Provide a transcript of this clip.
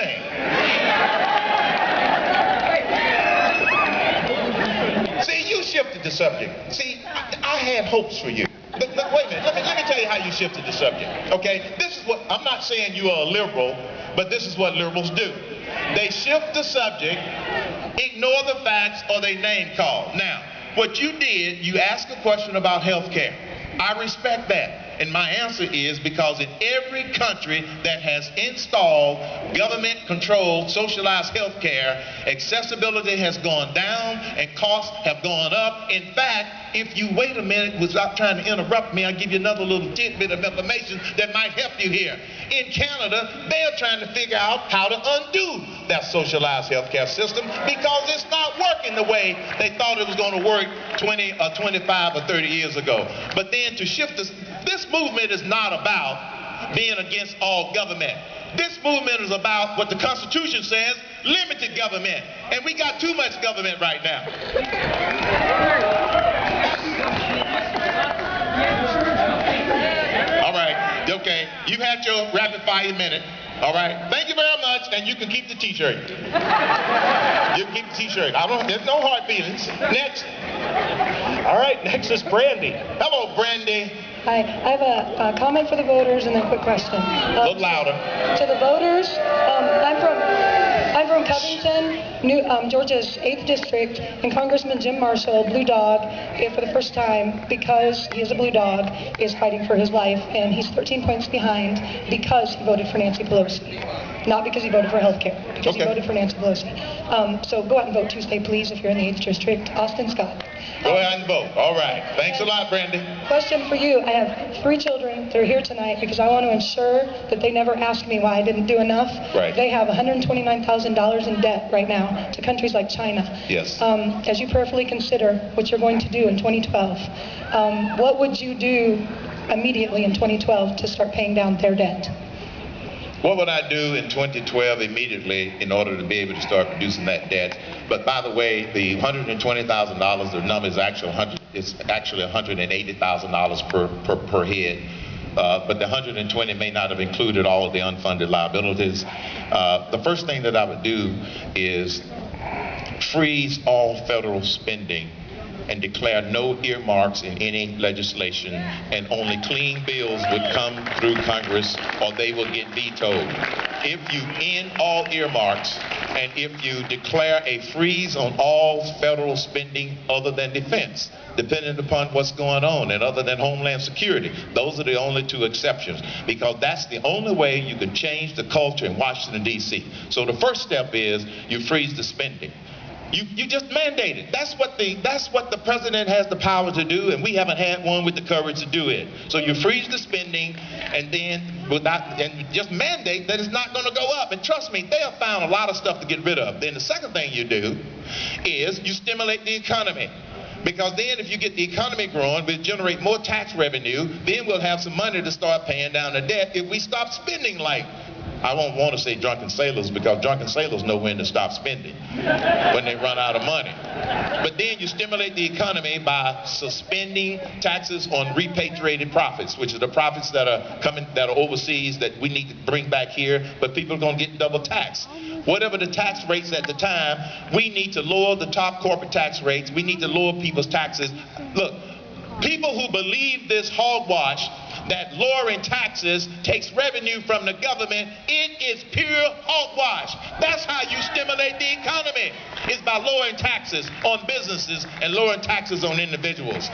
thing. See, you shifted the subject. See, I had hopes for you. But wait a minute, let me tell you how you shifted the subject, okay? This is what, I'm not saying you are a liberal, but this is what liberals do. They shift the subject, ignore the facts, or they name call. Now, what you did, you asked a question about health care. I respect that. And my answer is because in every country that has installed government-controlled socialized health care, accessibility has gone down and costs have gone up. In fact, if you wait a minute without trying to interrupt me, I'll give you another little tidbit of information that might help you here. In Canada, they're trying to figure out how to undo that socialized healthcare system because it's not working the way they thought it was going to work 20 or 25 or 30 years ago. But then to shift this movement is not about being against all government. This movement is about what the Constitution says, limited government. And we got too much government right now. All right, okay, you've had your rapid fire minute. All right, thank you very much, and you can keep the t-shirt. You can keep the t-shirt. There's no hard feelings. Next. All right, next is Brandi. Hello, Brandi. Hi, I have a comment for the voters and then a quick question. A little louder. To the voters, I'm from Covington, Georgia's 8th district, and Congressman Jim Marshall, Blue Dog, for the first time, because he is a blue dog, is fighting for his life, and he's 13 points behind because he voted for Nancy Pelosi. Not because he voted for health care, because he voted for Nancy Pelosi. So go out and vote Tuesday, please, if you're in the 8th district. Austin Scott. Go ahead and vote. All right. Thanks a lot, Brandi. Question for you. I have 3 children. They're here tonight because I want to ensure that they never ask me why I didn't do enough. Right. They have $129,000 in debt right now to countries like China. Yes. As you prayerfully consider what you're going to do in 2012, what would you do immediately in 2012 to start paying down their debt? What would I do in 2012 immediately in order to be able to start reducing that debt? But by the way, the $120,000, the number is actually $180,000 per head. But the 120 may not have included all of the unfunded liabilities. The first thing that I would do is freeze all federal spending and declare no earmarks in any legislation, and only clean bills would come through Congress or they will get vetoed. If you end all earmarks and if you declare a freeze on all federal spending other than defense, depending upon what's going on, and other than Homeland Security, those are the only 2 exceptions, because that's the only way you can change the culture in Washington, D.C. So the first step is you freeze the spending. You just mandate it. That's what the president has the power to do, and we haven't had one with the courage to do it. So you freeze the spending, and then just mandate that it's not going to go up. And trust me, they have found a lot of stuff to get rid of. Then the second thing you do is you stimulate the economy. Because then if you get the economy growing, we'll generate more tax revenue, then we'll have some money to start paying down the debt if we stop spending like, I won't want to say drunken sailors, because drunken sailors know when to stop spending, when they run out of money. But then you stimulate the economy by suspending taxes on repatriated profits, which are the profits that are overseas that we need to bring back here, but people are going to get double taxed. Whatever the tax rates at the time, we need to lower the top corporate tax rates. We need to lower people's taxes. Look, people who believe this hogwash that lowering taxes takes revenue from the government, it is pure hogwash. That's how you stimulate the economy, is by lowering taxes on businesses and lowering taxes on individuals.